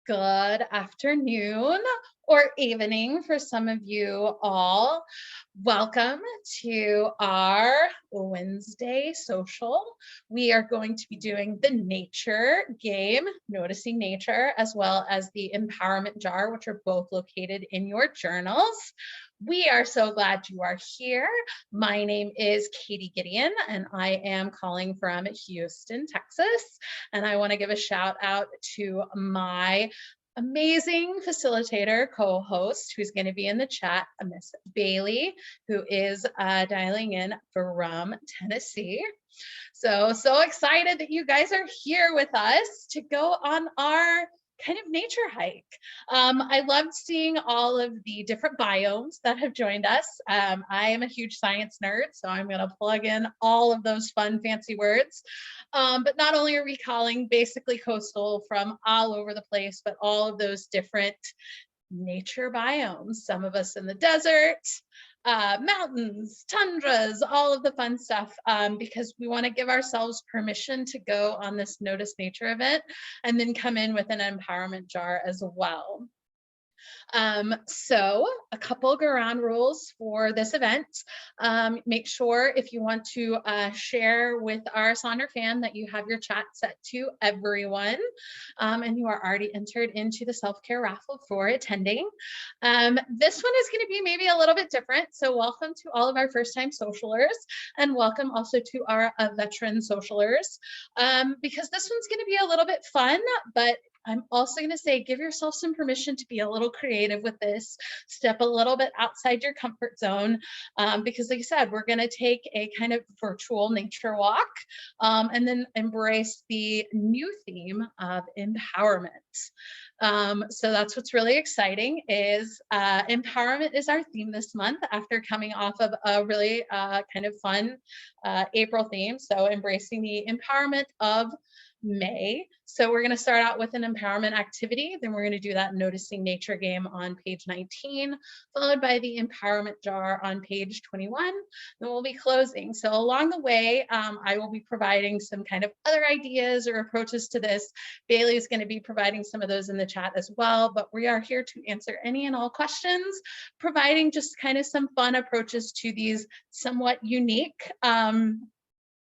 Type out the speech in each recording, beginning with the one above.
Good afternoon or evening for some of you all. Welcome to our Wednesday social. We are going to be doing the nature game, noticing nature, as well as the empowerment jar, which are both located in your journals. We are so glad you are here. My name is Katie Gideon, and I am calling from Houston, Texas. And I want to give a shout out to my amazing facilitator co-host who's going to be in the chat, Miss Bailey, who is dialing in from Tennessee. So excited that you guys are here with us to go on our kind of nature hike. I loved seeing all of the different biomes that have joined us. I am a huge science nerd, so I'm going to plug in all of those fun, fancy words. But not only are we calling basically coastal from all over the place, but all of those different nature biomes, some of us in the desert, mountains, tundras, all of the fun stuff, because we want to give ourselves permission to go on this Notice Nature event and then come in with an empowerment jar as well. So a couple ground rules for this event. Make sure if you want to share with our Sonder fan that you have your chat set to everyone, and you are already entered into the self-care raffle for attending. This one is going to be maybe a little bit different. So welcome to all of our first-time socialers, and welcome also to our veteran socialers, because this one's going to be a little bit fun, but I'm also going to say, give yourself some permission to be a little creative with this, step a little bit outside your comfort zone, because like I said, we're going to take a kind of virtual nature walk, and then embrace the new theme of empowerment. So that's what's really exciting is empowerment is our theme this month after coming off of a really kind of fun April theme. So embracing the empowerment of May. So we're going to start out with an empowerment activity. Then we're going to do that noticing nature game on page 19, followed by the empowerment jar on page 21. Then we'll be closing. So along the way, I will be providing some kind of other ideas or approaches to this. Bailey is going to be providing some of those in the chat as well, but we are here to answer any and all questions, providing just kind of some fun approaches to these somewhat unique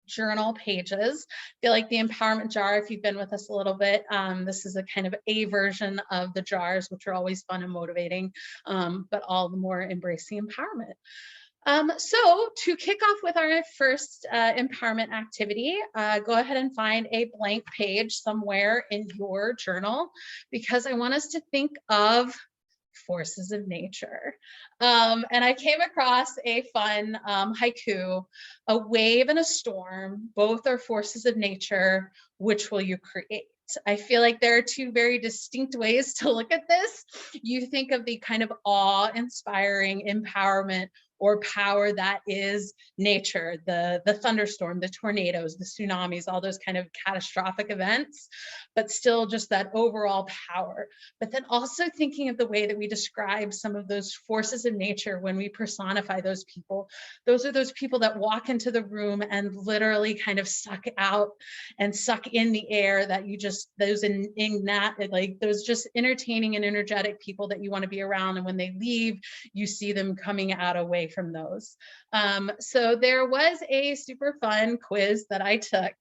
journal pages. I feel like the empowerment jar, if you've been with us a little bit, this is a kind of a version of the jars, which are always fun and motivating, but all the more embracing empowerment. So to kick off with our first empowerment activity, go ahead and find a blank page somewhere in your journal, because I want us to think of forces of nature. And I came across a fun haiku: a wave and a storm, both are forces of nature. Which will you create? I feel like there are two very distinct ways to look at this. You think of the kind of awe-inspiring empowerment or power that is nature, the thunderstorm, the tornadoes, the tsunamis, all those kind of catastrophic events, but still just that overall power. But then also thinking of the way that we describe some of those forces of nature when we personify those people. Those are those people that walk into the room and literally kind of suck out and suck in the air that you just, those like those just entertaining and energetic people that you want to be around. And when they leave, you see them coming out away from those. So there was a super fun quiz that I took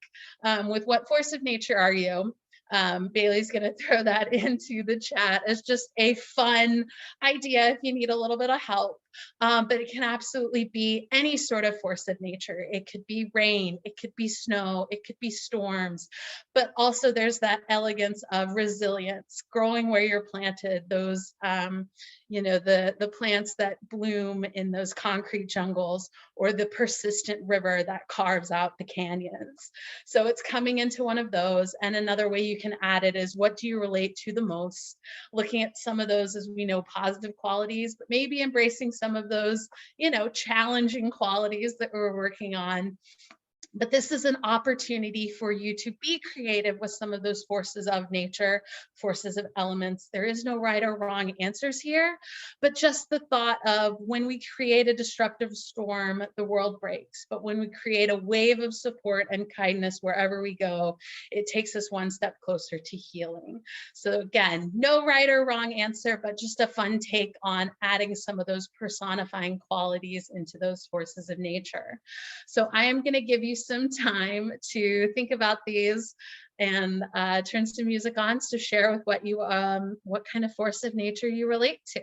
with what force of nature are you? Bailey's going to throw that into the chat as just a fun idea if you need a little bit of help. But it can absolutely be any sort of force of nature. It could be rain, it could be snow, it could be storms, but also there's that elegance of resilience, growing where you're planted, those, the plants that bloom in those concrete jungles, or the persistent river that carves out the canyons. So it's coming into one of those. And another way you can add it is, what do you relate to the most? Looking at some of those, as we know, positive qualities, but maybe embracing some of those, challenging qualities that we're working on. But this is an opportunity for you to be creative with some of those forces of nature, forces of elements. There is no right or wrong answers here, but just the thought of when we create a disruptive storm, the world breaks. But when we create a wave of support and kindness wherever we go, it takes us one step closer to healing. So again, no right or wrong answer, but just a fun take on adding some of those personifying qualities into those forces of nature. So I am going to give you some time to think about these and turn some music on to share with what kind of force of nature you relate to.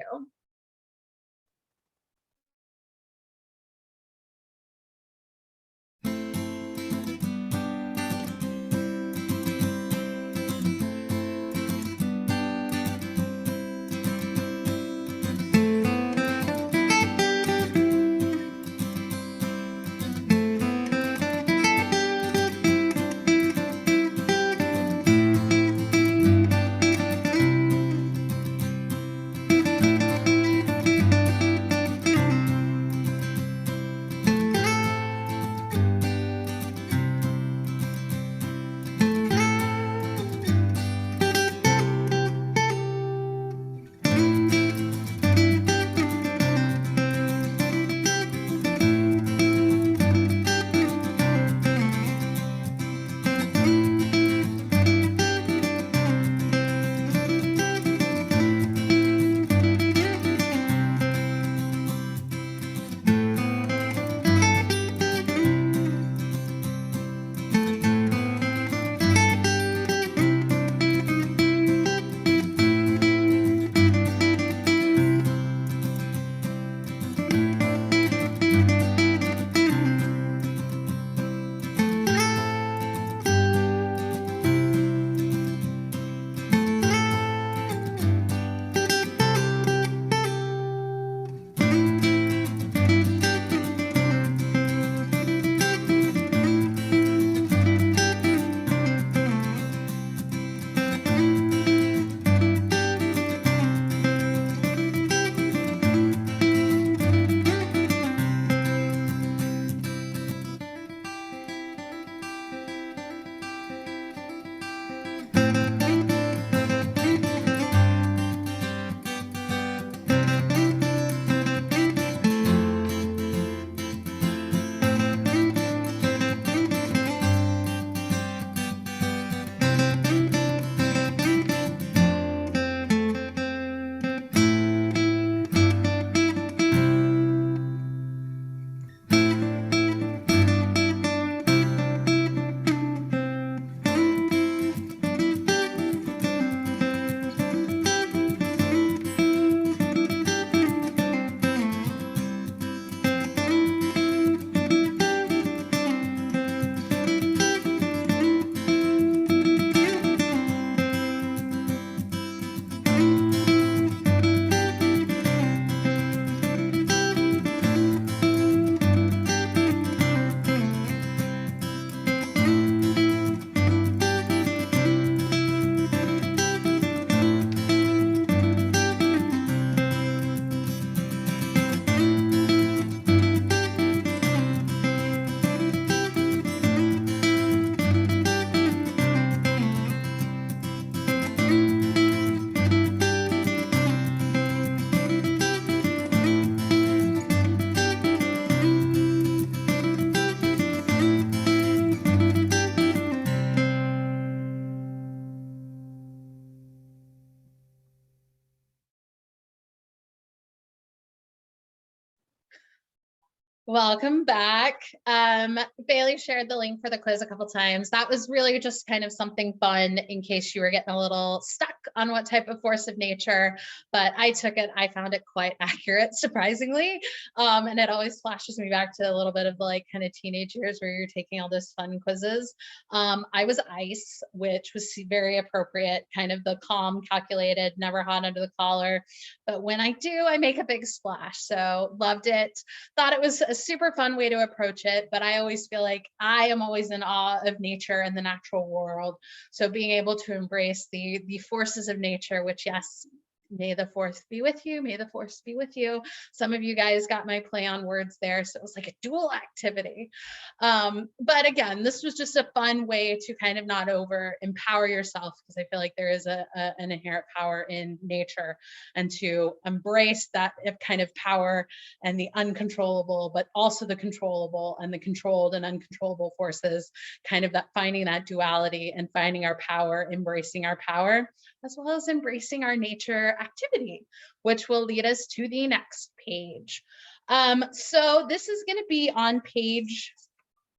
Welcome back. Bailey shared the link for the quiz a couple times. That was really just kind of something fun in case you were getting a little stuck on what type of force of nature, but I took it. I found it quite accurate, surprisingly. And it always flashes me back to a little bit of like kind of teenage years where you're taking all those fun quizzes. I was ice, which was very appropriate, kind of the calm, calculated, never hot under the collar. But when I do, I make a big splash. So loved it. Thought it was a super fun way to approach it, but I always feel like I am always in awe of nature and the natural world. So being able to embrace the forces of nature, which yes, May the fourth be with you. May the force be with you. Some of you guys got my play on words there. So it was like a dual activity. But again, this was just a fun way to kind of not over empower yourself, because I feel like there is an inherent power in nature, and to embrace that kind of power and the uncontrollable, but also the controllable and the controlled and uncontrollable forces, kind of that finding that duality and finding our power, embracing our power, as well as embracing our nature activity, which will lead us to the next page. So this is going to be on page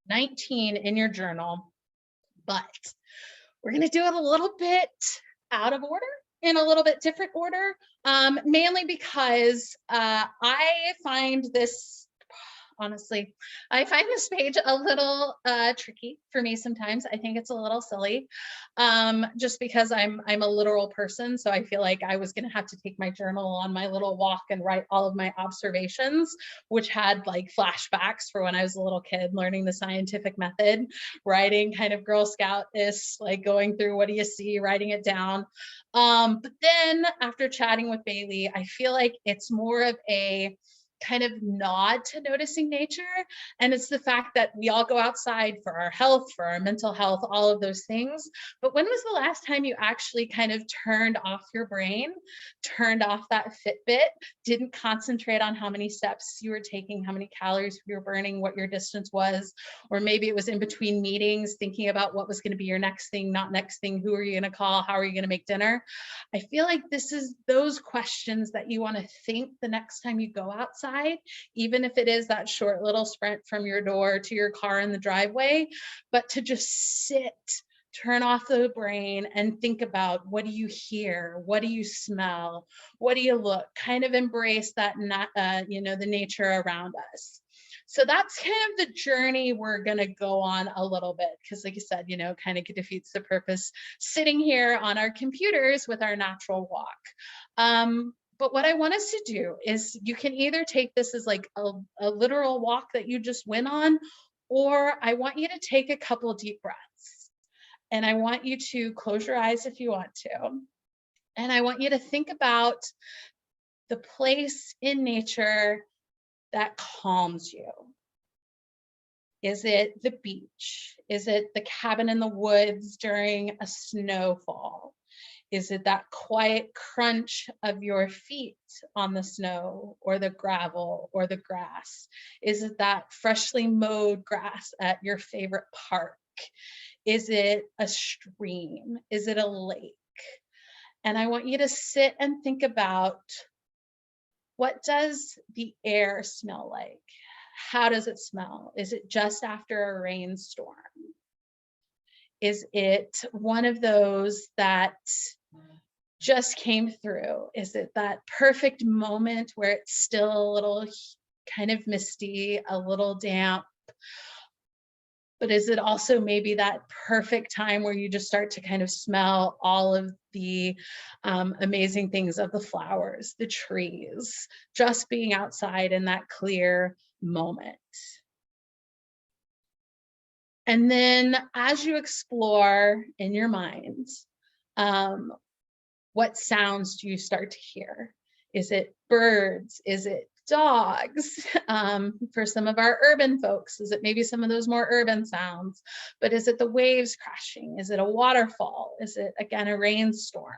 19 in your journal, but we're going to do it a little bit out of order, in a little bit different order, mainly because I find this, honestly, I find this page a little tricky for me sometimes. I think it's a little silly, just because I'm a literal person. So I feel like I was going to have to take my journal on my little walk and write all of my observations, which had like flashbacks for when I was a little kid learning the scientific method, writing kind of Girl Scout-ish, like going through what do you see, writing it down. But then after chatting with Bailey, I feel like it's more of a kind of nod to noticing nature. And it's the fact that we all go outside for our health, for our mental health, all of those things. But when was the last time you actually kind of turned off your brain, turned off that Fitbit, didn't concentrate on how many steps you were taking, how many calories you were burning, what your distance was, or maybe it was in between meetings, thinking about what was going to be your next thing, not next thing, who are you going to call, how are you going to make dinner? I feel like this is those questions that you want to think the next time you go outside, even if it is that short little sprint from your door to your car in the driveway, but to just sit, turn off the brain and think about, what do you hear? What do you smell? What do you look? Kind of embrace that, the nature around us. So that's kind of the journey we're going to go on a little bit, because like I said, kind of defeats the purpose sitting here on our computers with our natural walk. But what I want us to do is, you can either take this as like a literal walk that you just went on, or I want you to take a couple deep breaths. And I want you to close your eyes if you want to. And I want you to think about the place in nature that calms you. Is it the beach? Is it the cabin in the woods during a snowfall? Is it that quiet crunch of your feet on the snow or the gravel or the grass? Is it that freshly mowed grass at your favorite park? Is it a stream? Is it a lake? And I want you to sit and think about, what does the air smell like? How does it smell? Is it just after a rainstorm? Is it one of those that just came through? Is it that perfect moment where it's still a little kind of misty, a little damp? But is it also maybe that perfect time where you just start to kind of smell all of the amazing things of the flowers, the trees, just being outside in that clear moment? And then as you explore in your mind, what sounds do you start to hear? Is it birds? Is it dogs? For some of our urban folks, is it maybe some of those more urban sounds? But is it the waves crashing? Is it a waterfall? Is it, again, a rainstorm?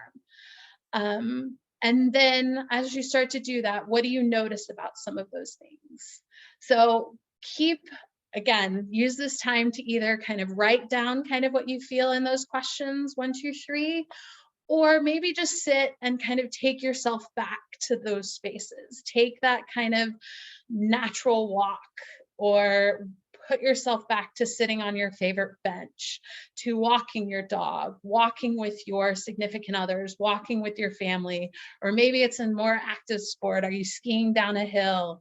And then as you start to do that, what do you notice about some of those things? So again, use this time to either kind of write down kind of what you feel in those questions, 1, 2, 3, or maybe just sit and kind of take yourself back to those spaces. Take that kind of natural walk, or put yourself back to sitting on your favorite bench, to walking your dog, walking with your significant others, walking with your family, or maybe it's a more active sport. Are you skiing down a hill?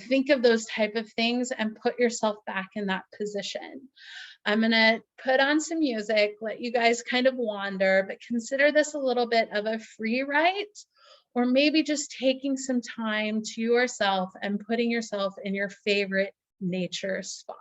Think of those type of things and put yourself back in that position. I'm going to put on some music, let you guys kind of wander, but consider this a little bit of a free write, or maybe just taking some time to yourself and putting yourself in your favorite nature spot.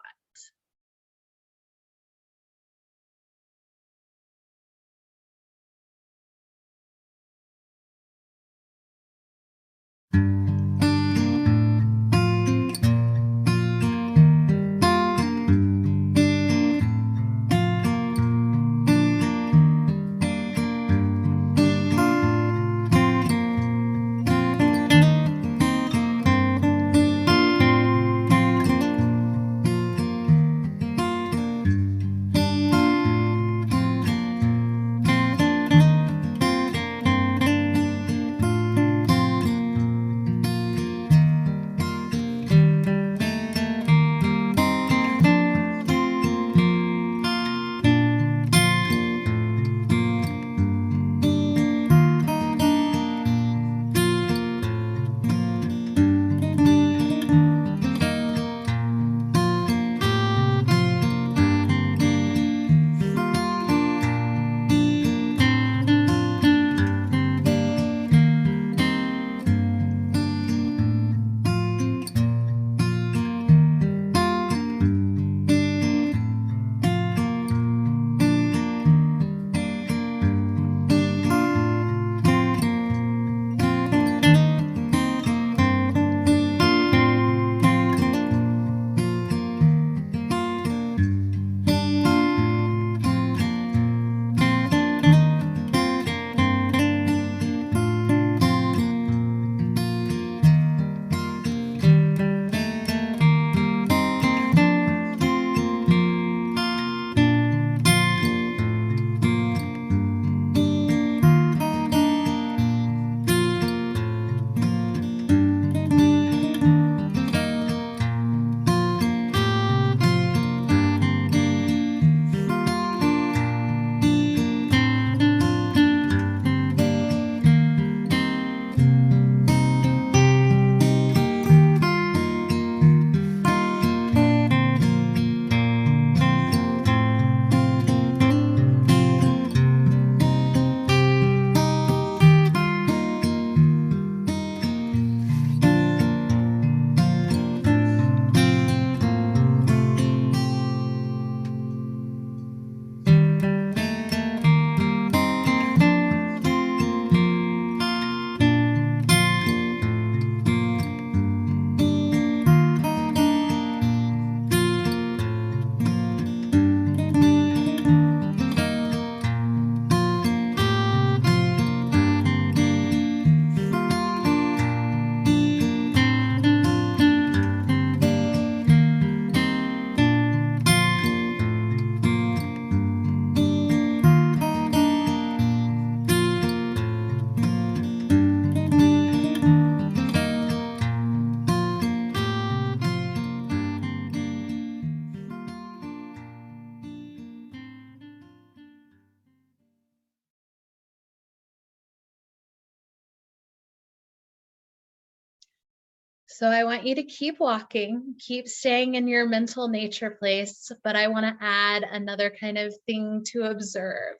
So I want you to keep walking, keep staying in your mental nature place, but I want to add another kind of thing to observe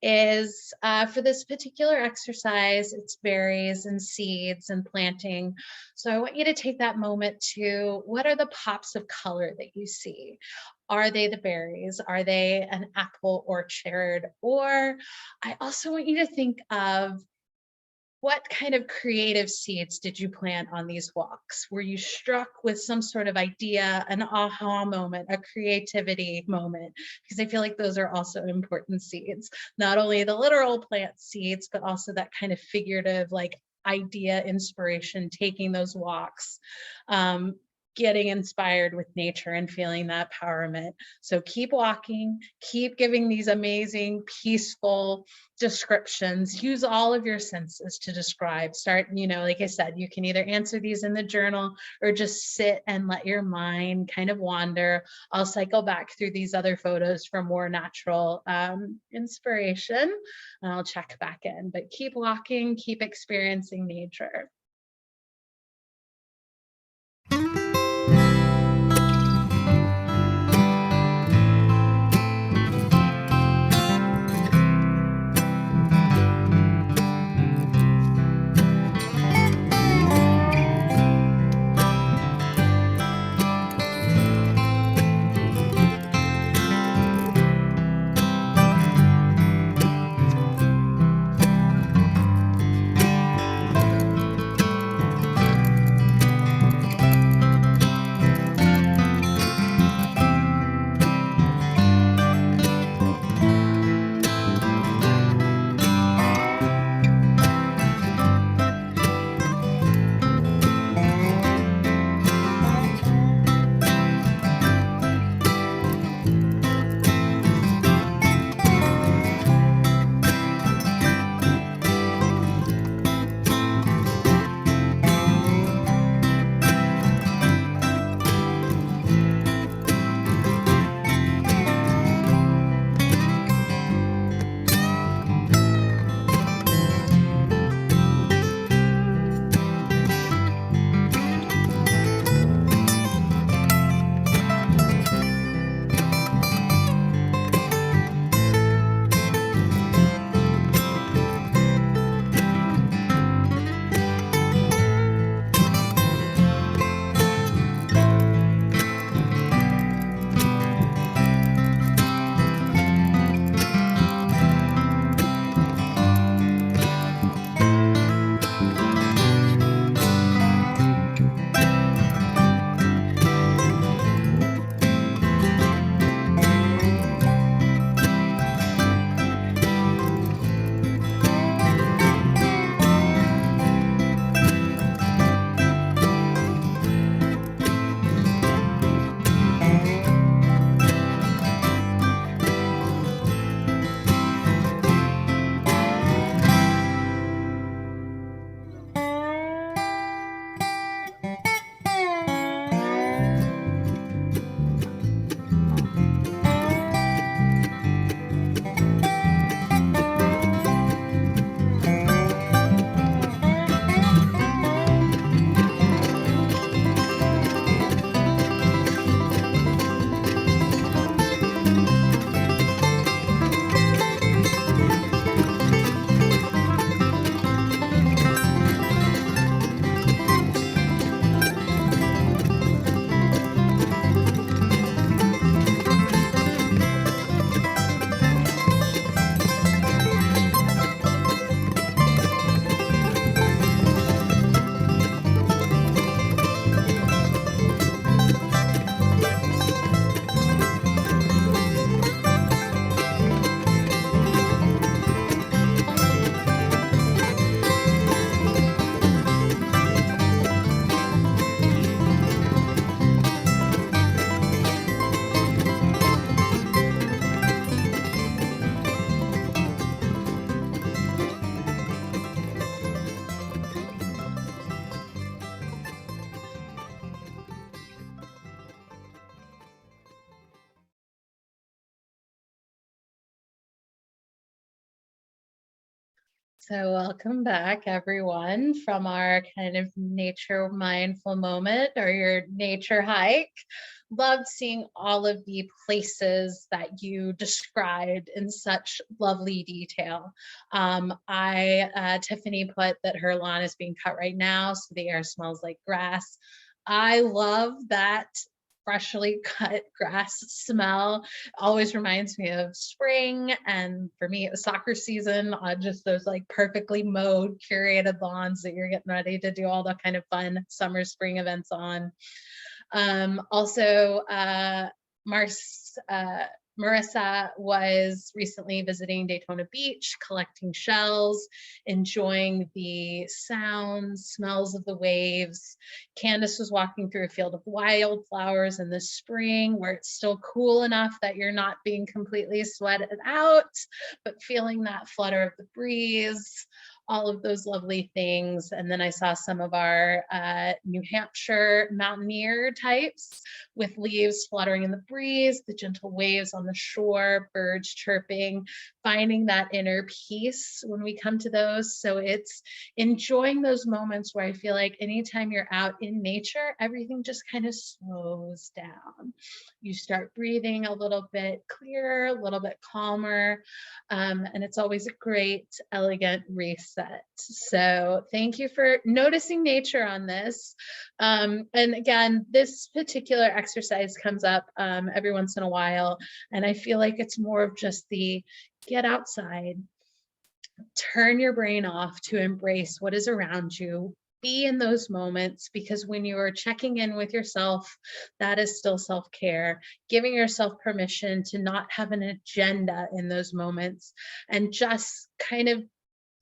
is for this particular exercise, it's berries and seeds and planting. So I want you to take that moment to what are the pops of color that you see? Are they the berries? Are they an apple orchard? Or I also want you to think of what kind of creative seeds did you plant on these walks? Were you struck with some sort of idea, an aha moment, a creativity moment? Because I feel like those are also important seeds, not only the literal plant seeds, but also that kind of figurative, like idea, inspiration, taking those walks, um, getting inspired with nature and feeling that empowerment. So keep walking, keep giving these amazing, peaceful, descriptions. Use all of your senses to describe. Start, like I said, you can either answer these in the journal or just sit and let your mind kind of wander. I'll cycle back through these other photos for more natural inspiration, and I'll check back in. But keep walking, keep experiencing nature. So, welcome back, everyone, from our kind of nature mindful moment or your nature hike. Loved seeing all of the places that you described in such lovely detail. Tiffany put that her lawn is being cut right now, so the air smells like grass. I love that freshly cut grass smell. Always reminds me of spring. And for me, it was soccer season on just those like perfectly mowed, curated lawns that you're getting ready to do all the kind of fun summer, spring events on. Also, Marissa was recently visiting Daytona Beach, collecting shells, enjoying the sounds, smells of the waves. Candace was walking through a field of wildflowers in the spring where it's still cool enough that you're not being completely sweated out, but feeling that flutter of the breeze, all of those lovely things. And then I saw some of our New Hampshire mountaineer types with leaves fluttering in the breeze, the gentle waves on the shore, birds chirping, finding that inner peace when we come to those. So it's enjoying those moments where I feel like anytime you're out in nature, everything just kind of slows down. You start breathing a little bit clearer, a little bit calmer, and it's always a great, elegant reset. So thank you for noticing nature on this. And again, this particular exercise comes up every once in a while, and I feel like it's more of just the get outside, turn your brain off to embrace what is around you. Be in those moments, because when you are checking in with yourself, that is still self-care, giving yourself permission to not have an agenda in those moments and just kind of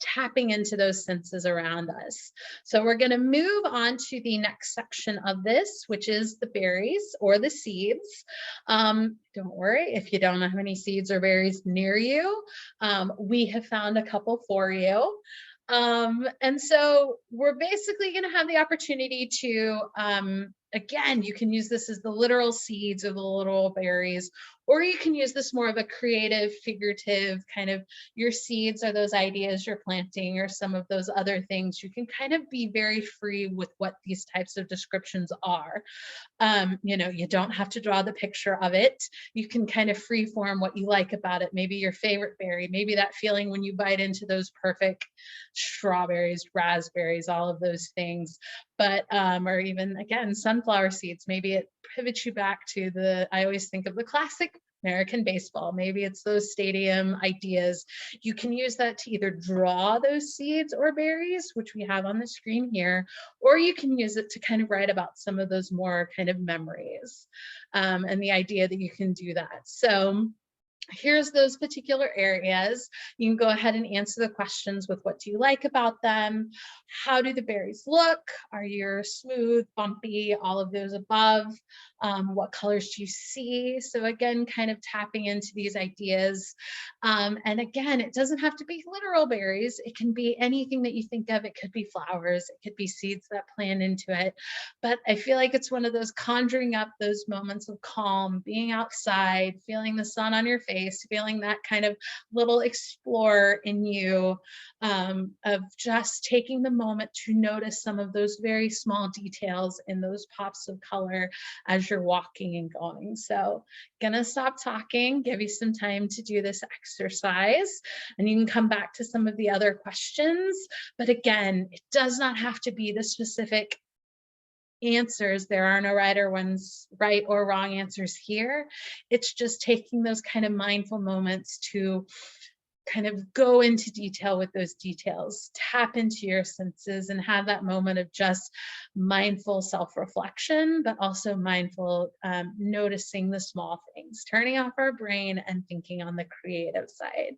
tapping into those senses around us. So we're going to move on to the next section of this, which is the berries or the seeds. Don't worry if you don't have any seeds or berries near you. We have found a couple for you. And so we're basically going to have the opportunity to, again, you can use this as the literal seeds or the literal berries, or you can use this more of a creative, figurative kind of, your seeds are those ideas you're planting or some of those other things. You can kind of be very free with what these types of descriptions are. You don't have to draw the picture of it. You can kind of free form what you like about it. Maybe your favorite berry, maybe that feeling when you bite into those perfect strawberries, raspberries, all of those things. But, or even again, sunflower seeds, maybe it pivots you back to I always think of the classic American baseball. Maybe it's those stadium ideas. You can use that to either draw those seeds or berries, which we have on the screen here, or you can use it to kind of write about some of those more kind of memories, and the idea that you can do that. So here's those particular areas. You can go ahead and answer the questions with what do you like about them? How do the berries look? Are you smooth, bumpy, all of those above? What colors do you see? So again, kind of tapping into these ideas. And again, it doesn't have to be literal berries. It can be anything that you think of. It could be flowers. It could be seeds that plant into it. But I feel like it's one of those conjuring up those moments of calm, being outside, feeling the sun on your face, feeling that kind of little explorer in you, of just taking the moment to notice some of those very small details in those pops of color as you're walking and going. So gonna stop talking, give you some time to do this exercise, and you can come back to some of the other questions. But again, it does not have to be the specific answers. There are no right or wrong answers here. It's just taking those kind of mindful moments to kind of go into detail with those details, tap into your senses, and have that moment of just mindful self-reflection, but also mindful noticing the small things, turning off our brain and thinking on the creative side.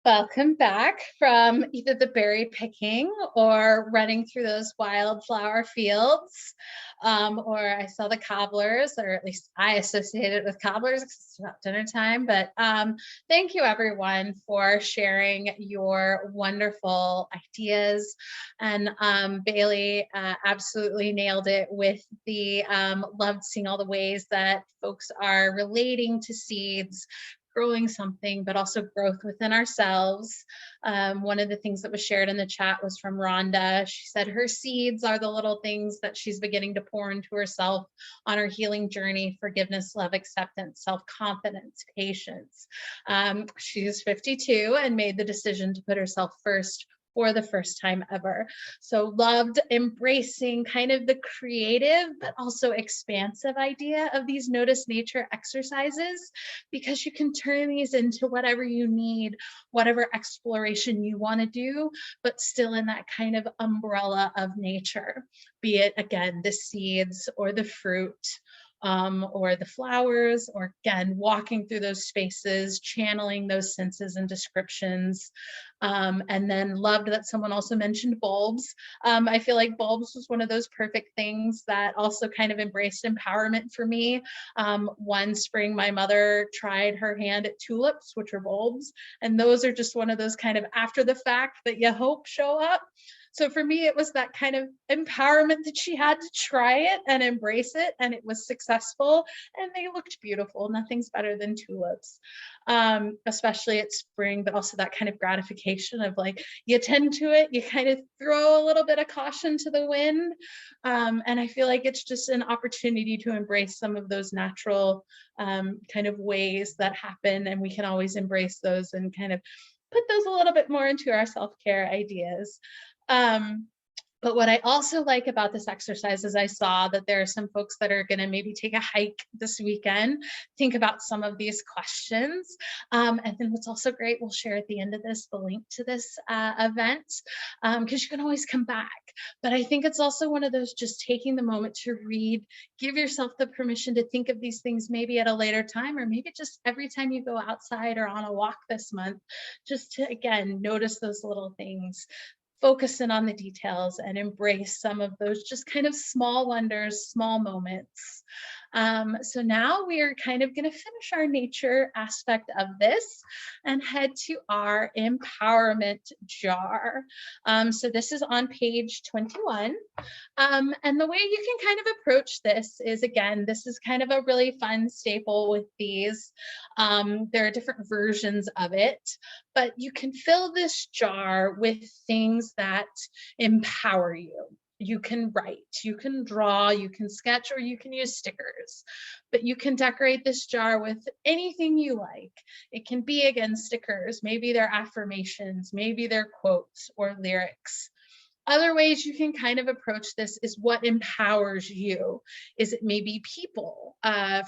Welcome back from either the berry picking or running through those wildflower fields. Or I saw the cobblers, or at least I associate it with cobblers 'cause it's about dinner time. But thank you, everyone, for sharing your wonderful ideas. And Bailey absolutely nailed it with the loved seeing all the ways that folks are relating to seeds, growing something, but also growth within ourselves. One of the things that was shared in the chat was from Rhonda. She said her seeds are the little things that she's beginning to pour into herself on her healing journey: forgiveness, love, acceptance, self-confidence, patience. She's 52 and made the decision to put herself first for the first time ever. So loved embracing kind of the creative but also expansive idea of these notice nature exercises, because you can turn these into whatever you need, whatever exploration you want to do, but still in that kind of umbrella of nature, be it again the seeds or the fruit, or the flowers, or again, walking through those spaces, channeling those senses and descriptions. And then loved that someone also mentioned bulbs. I feel like bulbs was one of those perfect things that also kind of embraced empowerment for me. One spring, my mother tried her hand at tulips, which are bulbs, and those are just one of those kind of after the fact that you hope show up. So for me, it was that kind of empowerment that she had to try it and embrace it, and it was successful, and they looked beautiful. Nothing's better than tulips, especially at spring, but also that kind of gratification of like, you tend to it, you kind of throw a little bit of caution to the wind. And I feel like it's just an opportunity to embrace some of those natural kind of ways that happen, and we can always embrace those and kind of put those a little bit more into our self-care ideas. Um, but what I also like about this exercise is I saw that there are some folks that are going to maybe take a hike this weekend, think about some of these questions. And then what's also great, we'll share at the end of this the link to this event, because you can always come back. But I think it's also one of those just taking the moment to read, give yourself the permission to think of these things maybe at a later time, or maybe just every time you go outside or on a walk this month, just to again notice those little things, focus in on the details, and embrace some of those just kind of small wonders, small moments. So now we are kind of going to finish our nature aspect of this and head to our empowerment jar. So this is on page 21. And the way you can kind of approach this is, again, this is kind of a really fun staple with these. There are different versions of it, but you can fill this jar with things that empower you. You can write, you can draw, you can sketch, or you can use stickers. But you can decorate this jar with anything you like. It can be, again, stickers. Maybe they're affirmations, maybe they're quotes or lyrics. Other ways you can kind of approach this is what empowers you. Is it maybe people,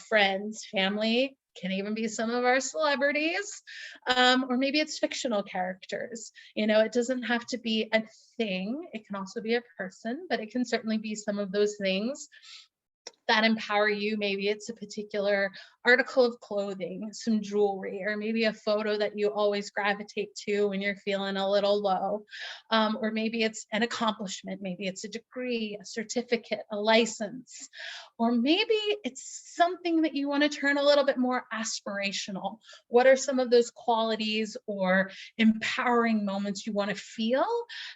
friends, family, can even be some of our celebrities, or maybe it's fictional characters. You know, it doesn't have to be a thing. It can also be a person, but it can certainly be some of those things that empower you. Maybe it's a particular article of clothing, some jewelry, or maybe a photo that you always gravitate to when you're feeling a little low. Or maybe it's an accomplishment, maybe it's a degree, a certificate, a license, or maybe it's something that you want to turn a little bit more aspirational. What are some of those qualities or empowering moments you want to feel?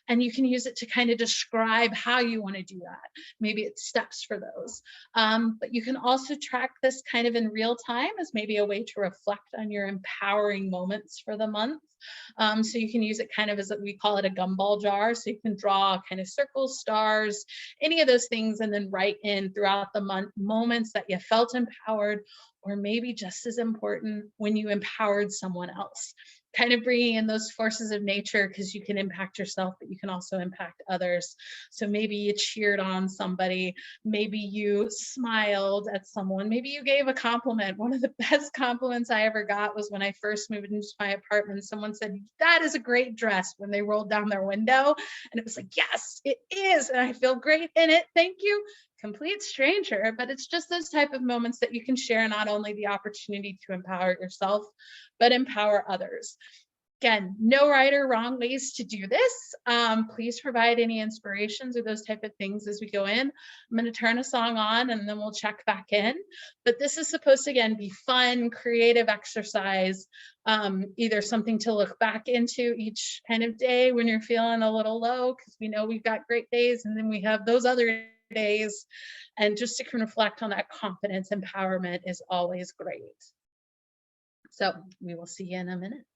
And you can use it to kind of describe how you want to do that. Maybe it's steps for those. But you can also track this kind of in real time as maybe a way to reflect on your empowering moments for the month. So you can use it kind of as we call it a gumball jar. So you can draw kind of circles, stars, any of those things, and then write in throughout the month moments that you felt empowered, or maybe just as important, when you empowered someone else. Kind of bringing in those forces of nature, because you can impact yourself, but you can also impact others. So maybe you cheered on somebody, maybe you smiled at someone, maybe you gave a compliment. One of the best compliments I ever got was when I first moved into my apartment. Someone said, "That is a great dress," when they rolled down their window. And it was like, yes, it is. And I feel great in it. Thank you. Complete stranger, but it's just those type of moments that you can share not only the opportunity to empower yourself, but empower others. Again, no right or wrong ways to do this. Please provide any inspirations or those type of things as we go in. I'm going to turn a song on and then we'll check back in. But this is supposed to, again, be fun, creative exercise, either something to look back into each kind of day when you're feeling a little low, because we know we've got great days and then we have those other days. And just to reflect on that confidence, empowerment is always great. So we will see you in a minute.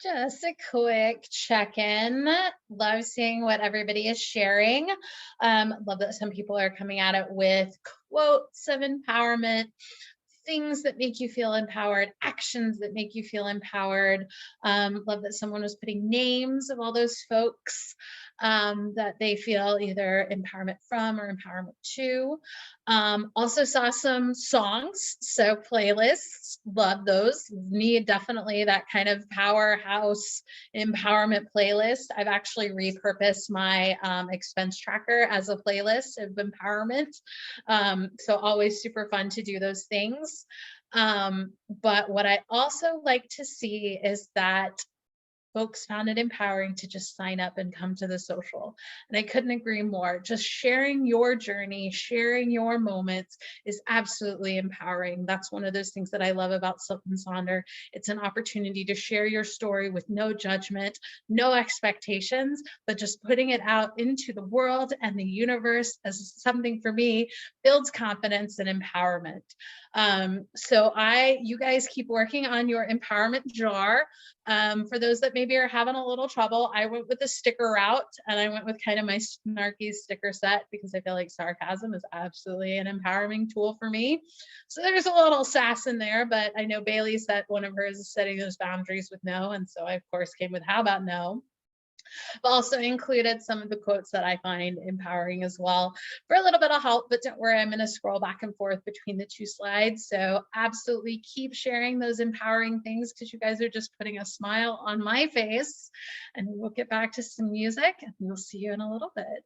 Just a quick check-in. Love seeing what everybody is sharing. Love that some people are coming at it with quotes of empowerment, things that make you feel empowered, actions that make you feel empowered. Love that someone was putting names of all those folks that they feel either empowerment from or empowerment to. Also saw some songs, so playlists, love those. Need definitely that kind of powerhouse empowerment playlist. I've actually repurposed my expense tracker as a playlist of empowerment. So always super fun to do those things. But what I also like to see is that folks found it empowering to just sign up and come to the social. And I couldn't agree more. Just sharing your journey, sharing your moments is absolutely empowering. That's one of those things that I love about Silk and Sonder. It's an opportunity to share your story with no judgment, no expectations, but just putting it out into the world and the universe as something for me builds confidence and empowerment. You guys keep working on your empowerment jar. For those that maybe are having a little trouble, I went with the sticker route and I went with kind of my snarky sticker set because I feel like sarcasm is absolutely an empowering tool for me. So there's a little sass in there, but I know Bailey set one of hers is setting those boundaries with no. And so I, of course, came with how about no? I've also included some of the quotes that I find empowering as well for a little bit of help, but don't worry, I'm going to scroll back and forth between the two slides. So absolutely keep sharing those empowering things because you guys are just putting a smile on my face. And we'll get back to some music and we'll see you in a little bit.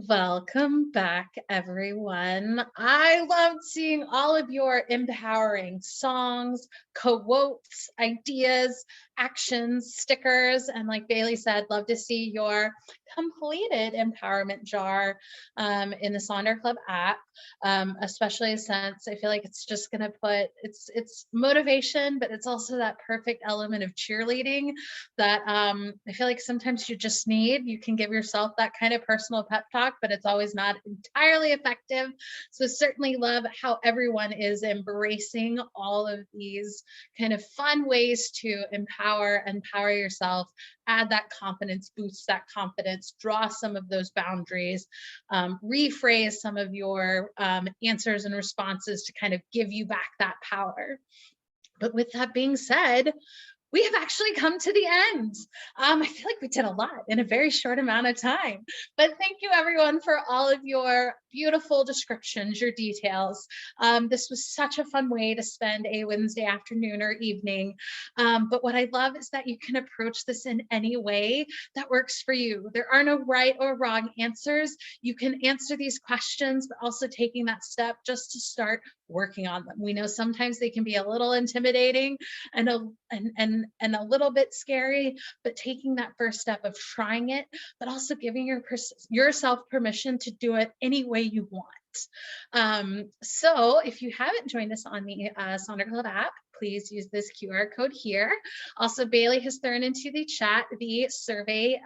Welcome back, everyone. I loved seeing all of your empowering songs, quotes, ideas, actions, stickers, and like Bailey said, love to see your completed empowerment jar in the Sonder Club app, especially since I feel like it's just going to put it's motivation, but it's also that perfect element of cheerleading that I feel like sometimes you just need. You can give yourself that kind of personal pep talk, but it's always not entirely effective. So certainly love how everyone is embracing all of these kind of fun ways to empower yourself, add that confidence, boost that confidence, draw some of those boundaries, rephrase some of your answers and responses to kind of give you back that power. But with that being said, we have actually come to the end. I feel like we did a lot in a very short amount of time, but thank you everyone for all of your beautiful descriptions, your details. This was such a fun way to spend a Wednesday afternoon or evening. But what I love is that you can approach this in any way that works for you. There are no right or wrong answers. You can answer these questions, but also taking that step just to start working on them. We know sometimes they can be a little intimidating and a little bit scary, but taking that first step of trying it, but also giving yourself permission to do it any way you want. So if you haven't joined us on the Sonder Club app, please use this QR code here. Also, Bailey has thrown into the chat the survey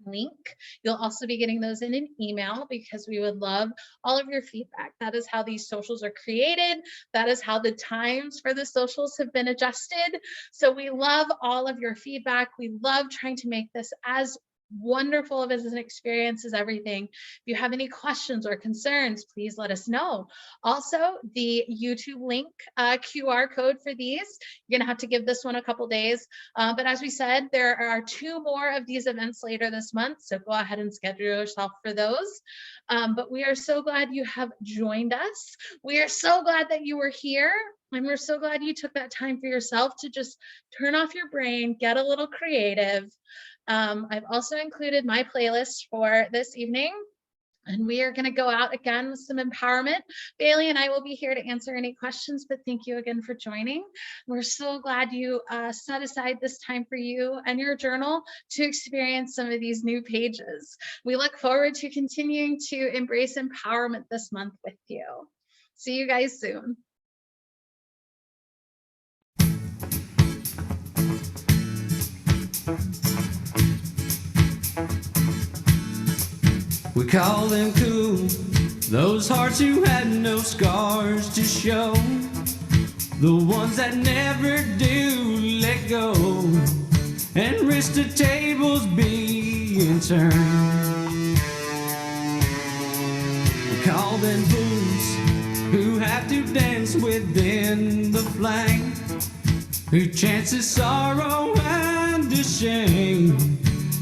link. You'll also be getting those in an email because we would love all of your feedback. That is how these socials are created. That is how the times for the socials have been adjusted. So we love all of your feedback. We love trying to make this as wonderful of as an experience as everything. If you have any questions or concerns, please let us know. Also, the YouTube link QR code for these, you're gonna have to give this one a couple days. But as we said, there are 2 more of these events later this month, so go ahead and schedule yourself for those. But we are so glad you have joined us. We are so glad that you were here. And we're so glad you took that time for yourself to just turn off your brain, get a little creative. I've also included my playlist for this evening, and we are going to go out again with some empowerment. Bailey and I will be here to answer any questions, but thank you again for joining. We're so glad you set aside this time for you and your journal to experience some of these new pages. We look forward to continuing to embrace empowerment this month with you. See you guys soon. We call them cool, those hearts who had no scars to show, the ones that never do let go and risk the tables being turned. We call them fools who have to dance within the flame, who chances sorrow and the shame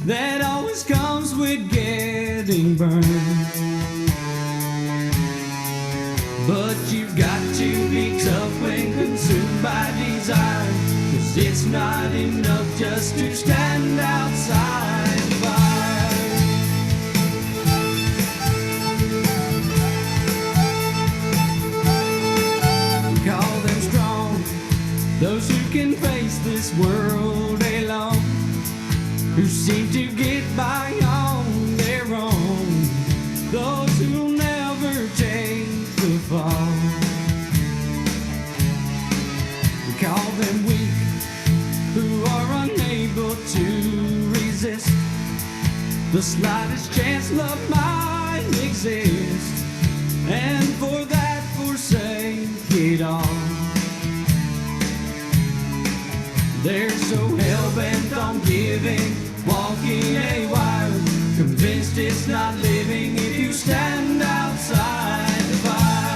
that always comes with getting burned. But you've got to be tough when consumed by desire, 'cause it's not enough just to stand outside the fire. We call them strong, those who can face this world alone, who seem to get by on their own, those who'll never take the fall. We call them weak, who are unable to resist the slightest chance love might exist, and for that forsake it all. They're so hell-bent on giving, walking a wire, convinced it's not living if you stand outside the fire.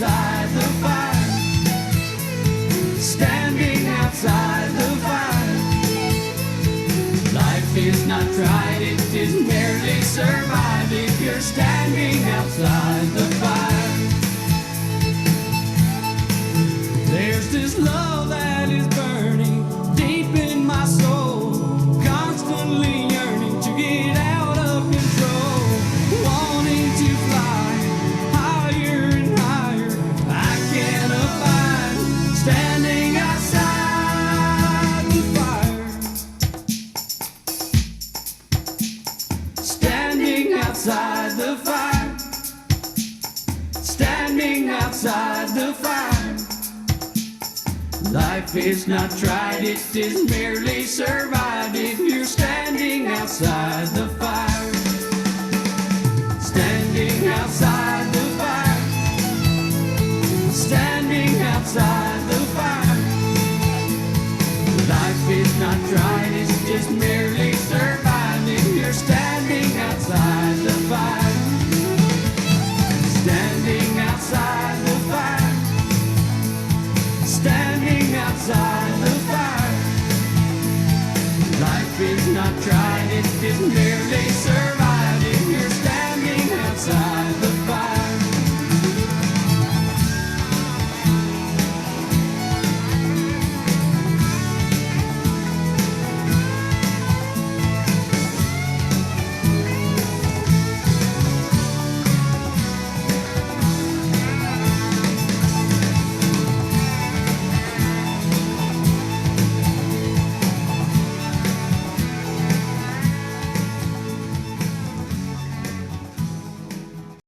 outside the fire. Standing outside the fire. Life is not tried, it is merely survived if you're standing outside the fire. There's this love that is burning deep in my soul, constantly yearning to get out of control, wanting to fly higher and higher. I can't abide standing outside the fire. Standing outside the fire. Standing outside the fire. Life is not tried, it is merely survived if you're standing outside the fire. Standing outside the fire. Standing outside the fire. Life is not tried, it's just merely